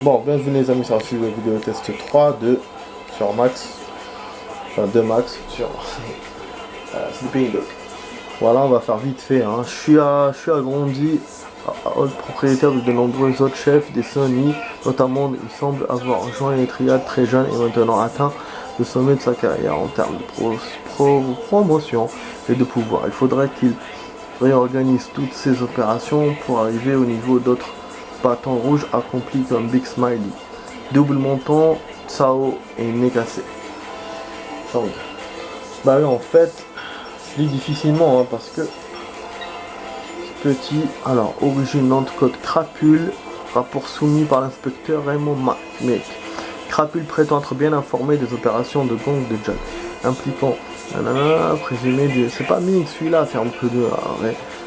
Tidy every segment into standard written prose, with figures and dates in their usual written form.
Bon, bienvenue les amis sur la vidéo test 3 sur Max, enfin de Max sur Sleeping Dog. Voilà, on va faire vite fait. Hein. Je suis agrandi, propriétaire de nombreux autres chefs des Sony, notamment il semble avoir rejoint les triades très jeune et maintenant atteint le sommet de sa carrière en termes de promotion et de pouvoir. Il faudrait qu'il réorganise toutes ses opérations pour arriver au niveau d'autres bâtons rouges accomplis comme Big Smiley, Double Monton, Sao et Nekase. Donc, bah oui, en fait, je lis difficilement hein, parce que petit. Alors, origine Nantes Code Crapule, rapport soumis par l'inspecteur Raymond Mac. Crapule prétend être bien informé des opérations de gang de Jack, impliquant présumé de. C'est pas Ming celui-là, ferme que deux.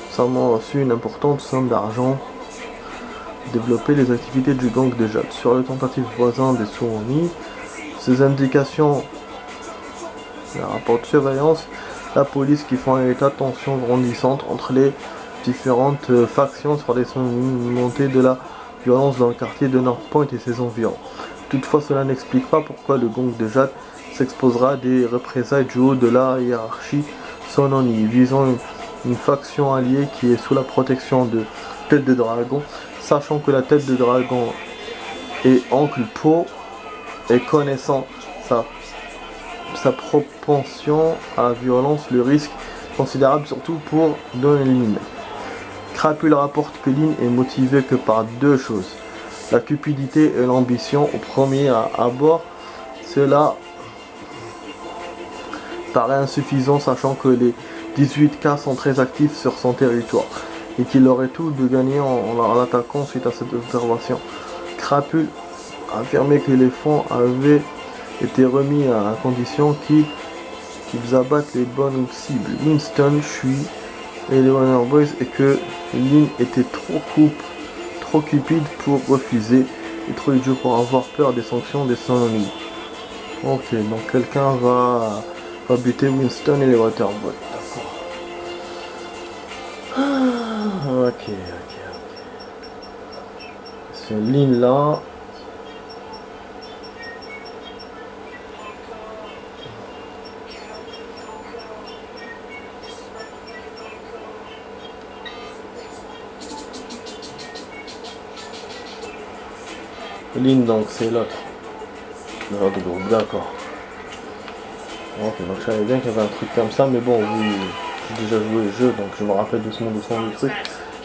Récemment reçu une importante somme d'argent. Développer les activités du gang de Jack. Sur le tentative voisin des Souris, ces indications, les rapports de surveillance, la police qui font un état de tension grandissante entre les différentes factions sur les montées de la violence dans le quartier de North Point et ses environs. Toutefois, cela n'explique pas pourquoi le gang de Jack s'exposera à des représailles du haut de la hiérarchie Sononi, visant une faction alliée qui est sous la protection de Tête de Dragon, sachant que la Tête de Dragon est Oncle Po et connaissant sa propension à la violence, le risque considérable surtout pour Don Lin. Crapule rapporte que Lin est motivé que par deux choses, la cupidité et l'ambition. Au premier abord, cela paraît insuffisant sachant que les 18 cas sont très actifs sur son territoire et qu'il aurait tout de gagner en l'attaquant suite à cette observation. Crapule a affirmé que les fonds avaient été remis à condition qu'ils abattent les bonnes cibles, Winston, Shui et les Warner Boys, et que Lin était trop cupide pour refuser et trop idiot pour avoir peur des sanctions des Sony. Ok, donc quelqu'un va buter Winston et les Waterboys. D'accord. Ok. Ce Lin là. Lin donc c'est l'autre groupe, d'accord. Ok, donc je savais bien qu'il y avait un truc comme ça, mais bon, oui, j'ai déjà joué le jeu, donc je me rappelle doucement du truc.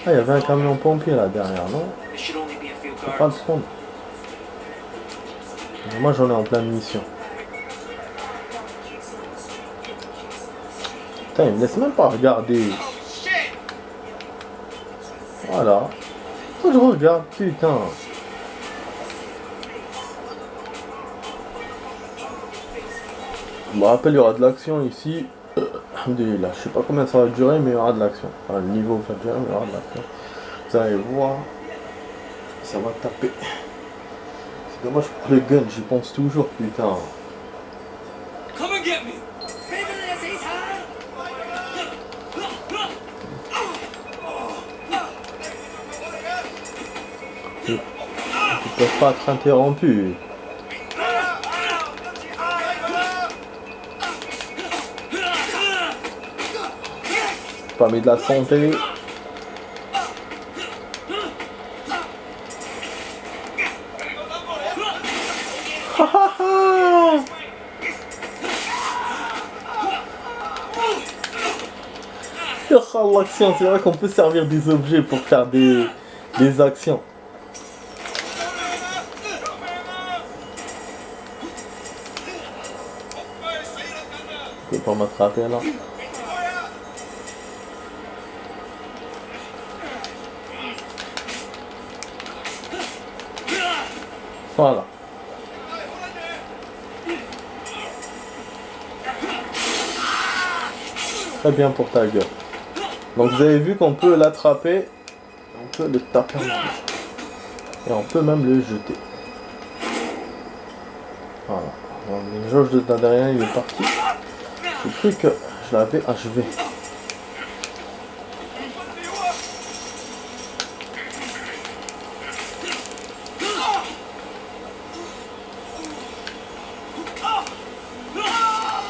Ah, il y avait un camion pompier là derrière, non? Je peux pas le prendre. Moi j'en ai en pleine mission. Putain, il me laisse même pas regarder. Voilà. Faut que je regarde, putain. Je me rappelle, il y aura de l'action ici. Là, je sais pas combien ça va durer, mais il y aura de l'action. Enfin, le niveau va durer, mais il y aura de l'action. Vous allez voir. Ça va taper. C'est dommage pour le gun, j'y pense toujours, putain. Ils peuvent pas être interrompus. Pas mis de la santé. L'action, c'est vrai qu'on peut servir des objets pour faire des actions. Je peux pas m'attraper là. Voilà. Très bien pour ta gueule. Donc vous avez vu qu'on peut l'attraper, on peut le taper en marche. Et on peut même le jeter. Voilà. Donc, le jauge de derrière il est parti. J'ai cru que je l'avais achevé.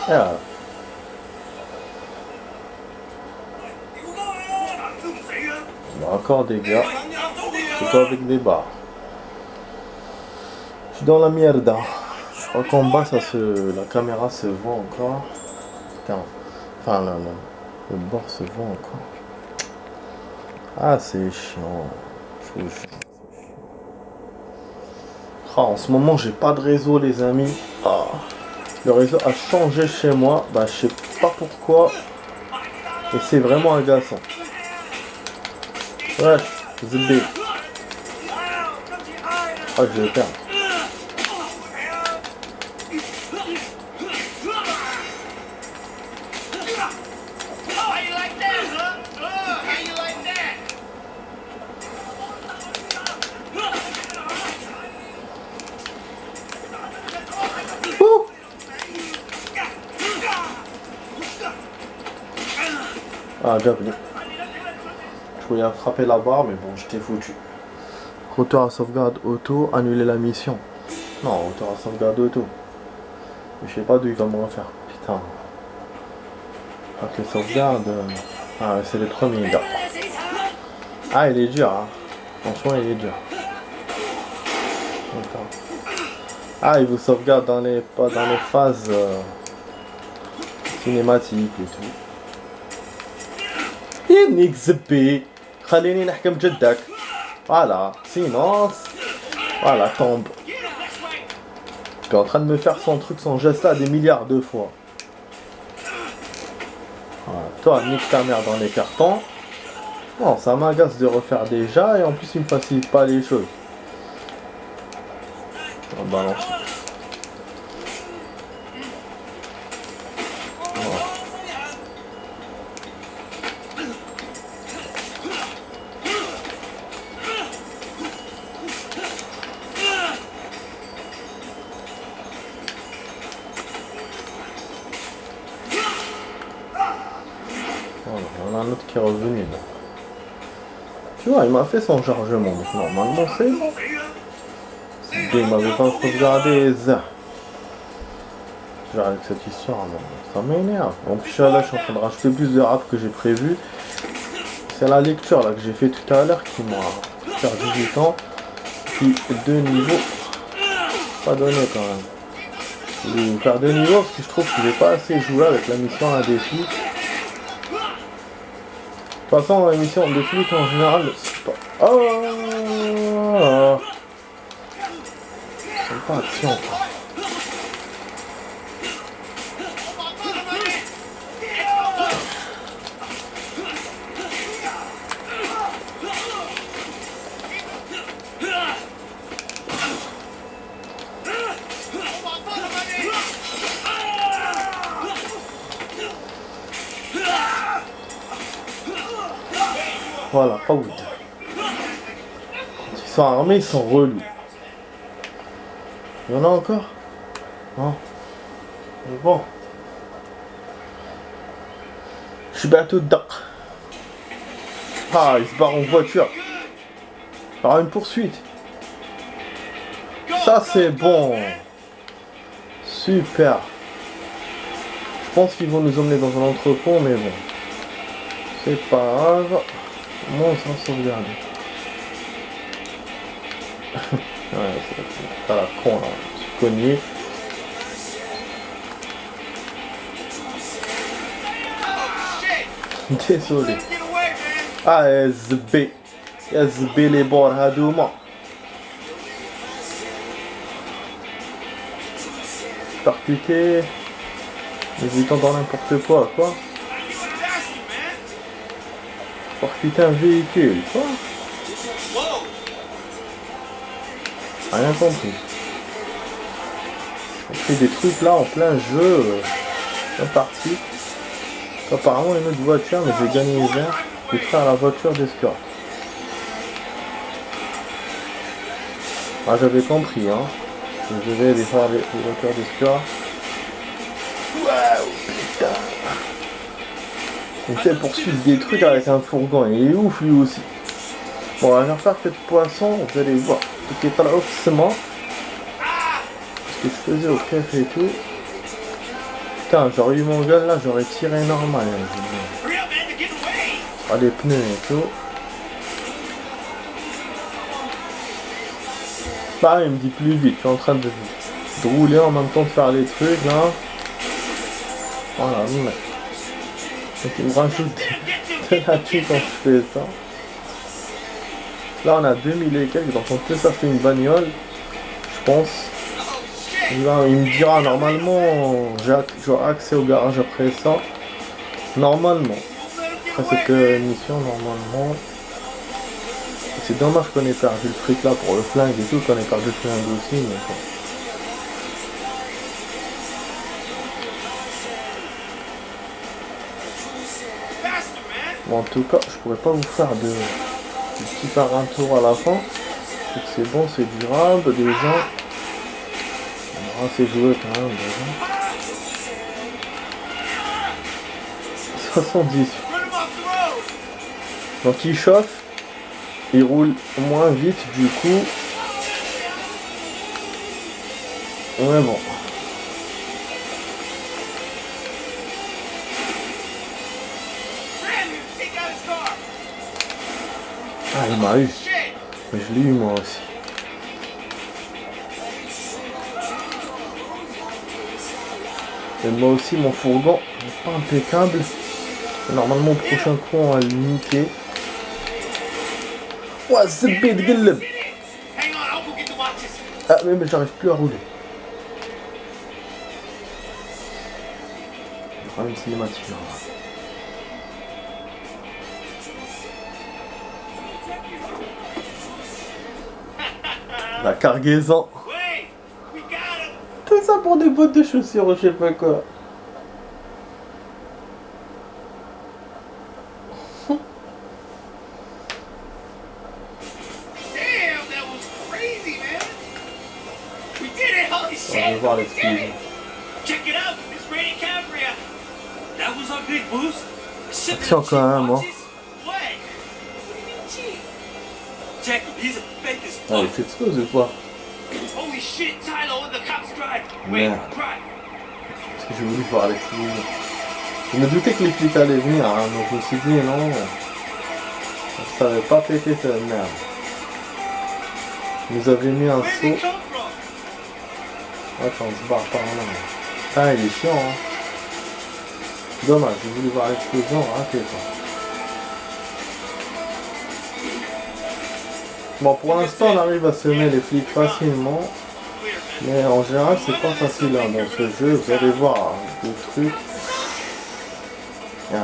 voilà. Bon, encore des gars. C'est pas avec des barres. Je suis dans la merde. Je crois qu'en bas, la caméra se voit encore. Putain. Enfin, le bord se voit encore. Ah, c'est chiant. Je vous jure. Ah, en ce moment, j'ai pas de réseau, les amis. Ah. Le réseau a changé chez moi. Bah, je sais pas pourquoi. Et c'est vraiment agaçant. Ouais, Zb. Ah, je vais le perdre. Ouh. Ah, bienvenue. Je voulais attraper la barre, mais bon, j'étais foutu. Retour à sauvegarde auto, annuler la mission. Non, retour à sauvegarde auto. Mais je sais pas d'où il va me refaire. Putain. Avec les sauvegardes. Ah, c'est le premier gars. Ah, il est dur, hein. Franchement, il est dur. Attends. Ah, il vous sauvegarde pas dans les phases cinématiques et tout. يبنيك زبي خليني نحكم جدك. Voilà, sinon, voilà, tombe. Tu es en train de me faire son truc, son geste là des milliards de fois. Voilà. Toi, nique ta mère dans les cartons. Bon, ça m'agace de refaire déjà et en plus il me facilite pas les choses. On balance. Voilà, on a un autre qui est revenu là. Tu vois, il m'a fait son chargement, donc normalement c'est bon. Il m'avait pas sauvegardé ça. Genre avec cette histoire, ça m'énerve. En plus là, je suis en train de rajouter plus de rap que j'ai prévu. C'est la lecture là que j'ai fait tout à l'heure qui m'a fait 18 ans. Puis 2 niveaux. Pas donné quand même. Je vais vous faire 2 niveaux parce que je trouve que j'ai pas assez joué avec la mission à défi. De toute façon, la mission de défi en général, c'est pas. Oh, c'est pas action quoi. Voilà, pas good. Quand ils sont armés, ils sont relous. Il y en a encore? Non. Mais bon. Je suis bientôt dedans. Ah, il se barre en voiture. Par une poursuite. Ça, c'est bon. Super. Je pense qu'ils vont nous emmener dans un entrepôt, mais bon. C'est pas grave. Moi, on s'en sauvegarde. Ouais, c'est pas la con là. Je suis cogné. Désolé. Ah, SB. SB les bords hadouma. Percuté. Hésitant dans n'importe quoi. Percuter un véhicule, quoi. Rien compris. On fait des trucs là en plein jeu. C'est parti. Apparemment une autre voiture, mais j'ai gagné les airs. Je vais faire la voiture d'escorte. Ah, j'avais compris, hein. Je vais aller faire les voitures d'escorte. Waouh, putain. Il fait poursuivre des trucs avec un fourgon. Il est ouf lui aussi. Bon, on va faire cette poisson, vous allez voir. Tout est pas là forcément. Ce que je faisais au café et tout. Putain, j'aurais eu mon gun là, j'aurais tiré normal. Ah, les pneus et tout. Bah, il me dit plus vite, je suis en train de rouler en même temps de faire les trucs là. Voilà, mais. Donc il me rajoute de la thune quand je fais ça. Là on a 2000 et quelques, donc on peut s'acheter une bagnole, je pense. Là, il me dira normalement, j'aurai accès au garage après ça. Normalement. Après cette mission, normalement. C'est dommage qu'on ait perdu le fric là pour le flingue et tout, qu'on ait perdu le flingue aussi. Mais bon. Bon, en tout cas, je pourrais pas vous faire de petit faire un tour à la fin. C'est bon, c'est durable, déjà. On va assez joué quand même, déjà. 70. Donc il chauffe, il roule moins vite du coup. Ouais bon. Ah il m'a eu. Mais je l'ai eu moi aussi. Et moi aussi mon fourgon n'est pas impeccable. Normalement au prochain coup on va le niquer. Ouais c'est bête gueule. Ah mais j'arrive plus à rouler. Il y aura une cinématique là. La cargaison. Tout ça pour des bottes de chaussures ou je sais pas quoi. On va voir l'explosion. Attention quand même, hein. Ah, il t'explose ou quoi? Merde. Parce que j'ai voulu voir l'explosion. Je me doutais que les flics allaient venir, hein, donc je me suis dit non. Ça savait pas péter cette merde. Ils nous avaient mis un saut. Attends, on se barre par là. Ah, il est chiant, hein. Dommage, j'ai voulu voir l'explosion, raté quoi. Bon, pour l'instant, on arrive à semer les flics facilement. Mais en général, c'est pas facile hein, dans ce jeu. Vous allez voir hein, des trucs. Ah,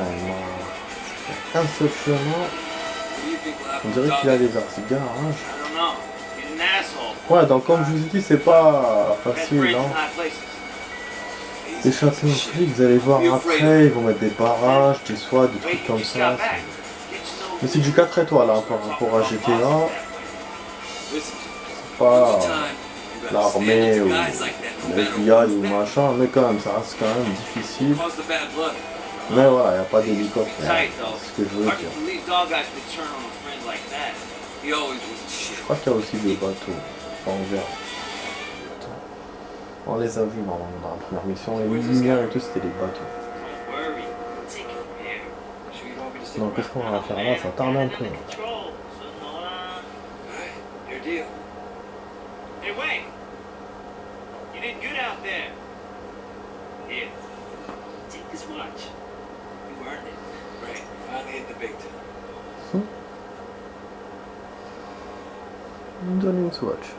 un seul chemin. On dirait qu'il allait vers ce garage. Ouais, donc comme je vous ai dit, c'est pas facile. Hein. Échapper aux flics, vous allez voir après, ils vont mettre des barrages, des SWAT, des trucs comme ça. Mais c'est du 4 étoiles hein, par rapport à GTA. C'est pas l'armée ou le FBI ou machin, mais quand même, ça reste quand même difficile. Mais voilà, il n'y a pas d'hélicoptère, c'est ce que je veux dire. Je crois qu'il y a aussi des bateaux, enfin on verra. On les a vus normalement dans la première mission, les lumières et tout c'était des bateaux. Donc qu'est-ce qu'on va faire là? Ça tarde un peu. Me donne une Swatch.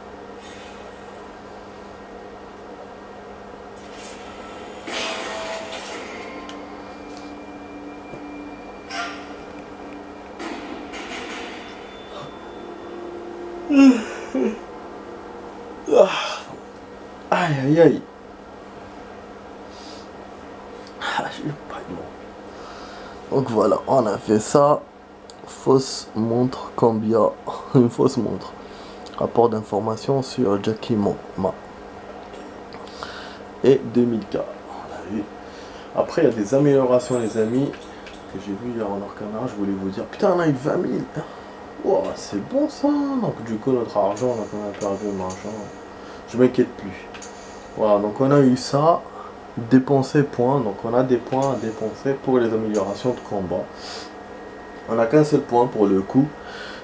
Aïe aïe aïe. Ah, j'ai pas de mots. Donc voilà, on a fait ça. Fausse montre Cambia. Une fausse montre. Rapport d'information sur Jackie Ma. Et 2000K. On a vu. Après, il y a des améliorations, les amis, que j'ai vu hier en leur caméra. Je voulais vous dire, putain, on a eu 20 000. Wow, c'est bon ça. Donc, du coup, notre argent, on a perdu de l'argent. Je m'inquiète plus. Voilà, donc on a eu ça. dépenser points. Donc on a des points à dépenser pour les améliorations de combat. On n'a qu'un seul point pour le coup.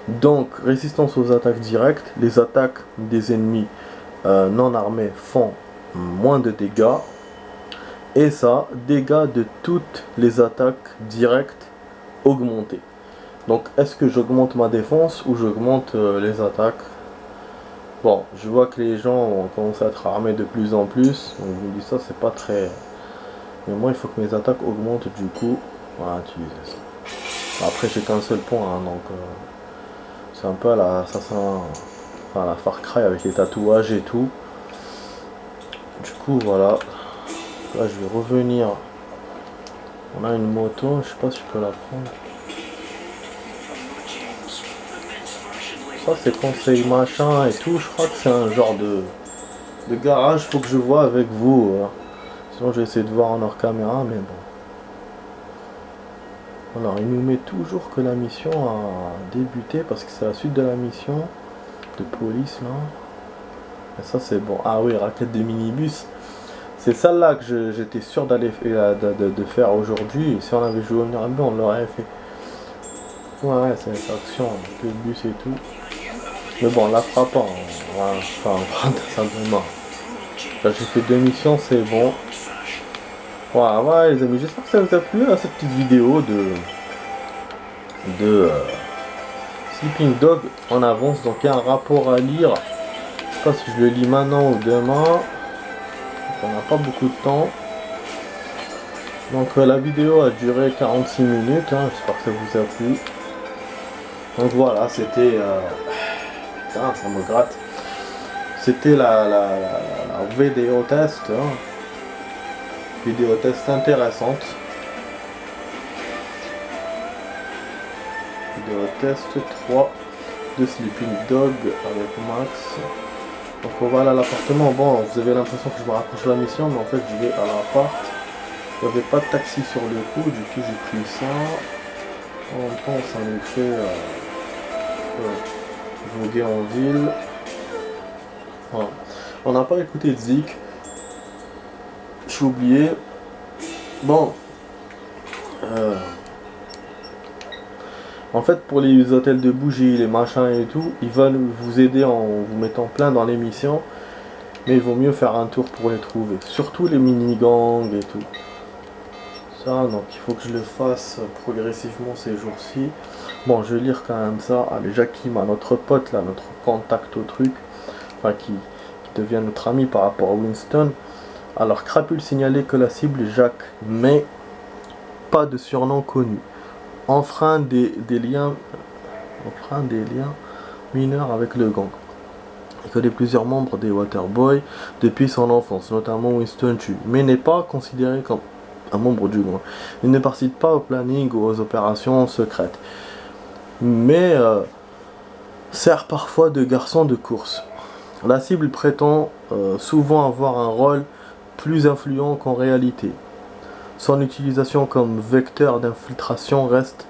Donc résistance aux attaques directes. Les attaques des ennemis non armés font moins de dégâts. Et ça, dégâts de toutes les attaques directes augmentées. Donc est-ce que j'augmente ma défense ou j'augmente les attaques? Bon, je vois que les gens ont commencé à être armés de plus en plus. Donc je me dis ça, c'est pas très... Mais moi, il faut que mes attaques augmentent du coup. On va utiliser ça. Après, j'ai qu'un seul point, hein, donc... c'est un peu à la Assassin... Enfin, la Far Cry avec les tatouages et tout. Du coup, voilà. Là, je vais revenir. On a une moto, je sais pas si je peux la prendre. Ça, c'est conseil machin et tout. Je crois que c'est un genre de garage. Faut que je vois avec vous. Sinon, je vais essayer de voir en hors caméra, mais bon. Alors, il nous met toujours que la mission a débuté parce que c'est la suite de la mission de police là. Et ça, c'est bon. Ah oui, raquette de minibus. C'est celle-là que j'étais sûr d'aller de faire aujourd'hui. Et si on avait joué au Nuremberg, on l'aurait fait. Ouais, c'est action, que le bus et tout. Mais bon, on la fera pas. Enfin, simplement. Là, j'ai fait 2 missions, c'est bon. Ouais, les amis, j'espère que ça vous a plu, hein, cette petite vidéo de Sleeping Dog en avance. Donc, il y a un rapport à lire. Je sais pas si je le lis maintenant ou demain. Donc, on n'a pas beaucoup de temps. Donc, la vidéo a duré 46 minutes. Hein, j'espère que ça vous a plu. Donc, voilà, c'était... putain, ça me gratte. C'était la vidéo test. Hein. Vidéo test intéressante. Vidéo test 3 de Sleeping Dog avec Max. Donc voilà l'appartement. Bon, vous avez l'impression que je me rapproche de la mission, mais en fait je vais à l'appart. Il n'y avait pas de taxi sur le coup, du coup j'ai pris ça. En même temps ça nous fait voguer en ville. Voilà. On n'a pas écouté Zik. J'ai oublié. Bon. En fait, pour les hôtels de bougies, les machins et tout, ils veulent vous aider en vous mettant plein dans les missions. Mais il vaut mieux faire un tour pour les trouver. Surtout les mini-gangs et tout. Ça, donc il faut que je le fasse progressivement ces jours-ci. Bon, je vais lire quand même ça. Allez, Jakim, notre pote là, notre contact au truc. Enfin, qui devient notre ami par rapport à Winston. Alors, Crapule signalait que la cible est Jacques, mais pas de surnom connu. Enfreint des liens mineurs avec le gang. Il connaît plusieurs membres des Waterboys depuis son enfance, notamment Winston Chu, mais n'est pas considéré comme un membre du gang. Il ne participe pas au planning ou aux opérations secrètes, mais sert parfois de garçon de course. La cible prétend souvent avoir un rôle plus influent qu'en réalité. Son utilisation comme vecteur d'infiltration reste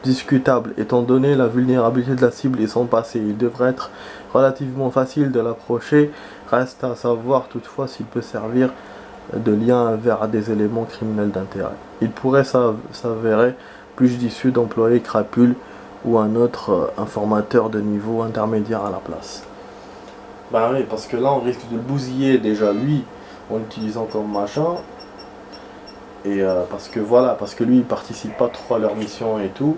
discutable étant donné la vulnérabilité de la cible et son passé. Il devrait être relativement facile de l'approcher, reste à savoir toutefois s'il peut servir de lien vers des éléments criminels d'intérêt. Il pourrait s'avérer plus judicieux d'employer Crapule ou un autre informateur de niveau intermédiaire à la place. Bah oui, parce que là on risque de le bousiller déjà lui en l'utilisant comme machin. Et parce que lui il participe pas trop à leur mission et tout.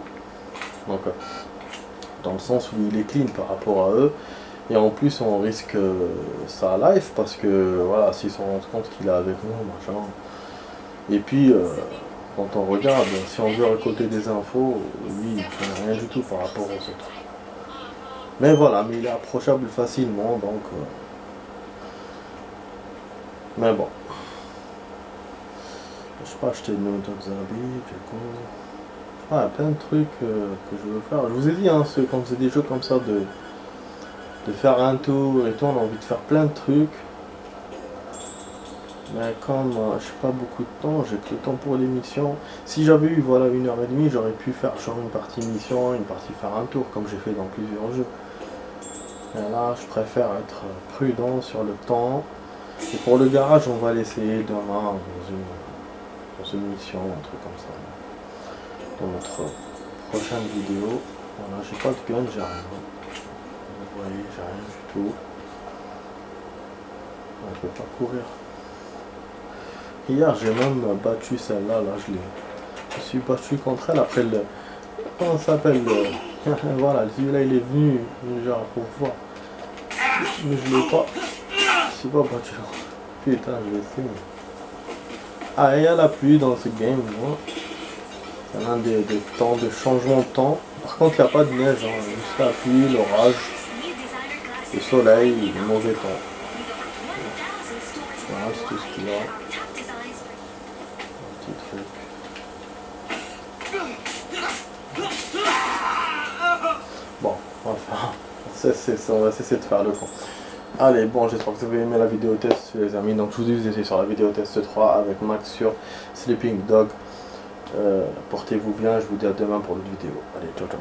Donc dans le sens où il est clean par rapport à eux. Et en plus on risque sa life parce que voilà, s'ils se rendent compte qu'il est avec nous, machin. Et puis quand on regarde, si on veut récolter des infos, lui il fait rien du tout par rapport aux autres. Mais voilà, mais il est approchable facilement, donc mais bon. Je sais pas, acheter de nouveaux habits, du coup. Ah, plein de trucs que je veux faire. Je vous ai dit, hein, quand c'est des jeux comme ça, de faire un tour et tout, on a envie de faire plein de trucs. Mais comme j'ai pas beaucoup de temps, j'ai que le temps pour les missions. Si j'avais eu voilà 1h30, j'aurais pu faire genre une partie mission, une partie faire un tour, comme j'ai fait dans plusieurs jeux. Et là, je préfère être prudent sur le temps. Et pour le garage, on va l'essayer demain dans une mission, un truc comme ça. Dans notre prochaine vidéo. Voilà, j'ai pas de gun, j'ai rien. Vous voyez, j'ai rien du tout. On peut pas courir. Hier, j'ai même battu celle-là, là, je suis battu contre elle après le... Comment ça s'appelle voilà, celui-là, il est venu, genre, pour voir. Mais je l'ai pas... Je suis pas battu. Putain, je l'ai fait. Ah, et il y a la pluie dans ce game, moi. C'est un des temps de changement de temps. Par contre, il n'y a pas de neige, hein. Juste la pluie, l'orage, le soleil, le mauvais temps. Voilà, c'est tout ce qu'il y a. Un petit truc. Bon, enfin, on va cesser de faire le con. Allez, bon, j'espère que vous avez aimé la vidéo test, les amis. Donc, je vous dis, vous étiez sur la vidéo test 3 avec Max sur Sleeping Dog. Portez-vous bien, je vous dis à demain pour d'autres vidéos. Allez, ciao, ciao.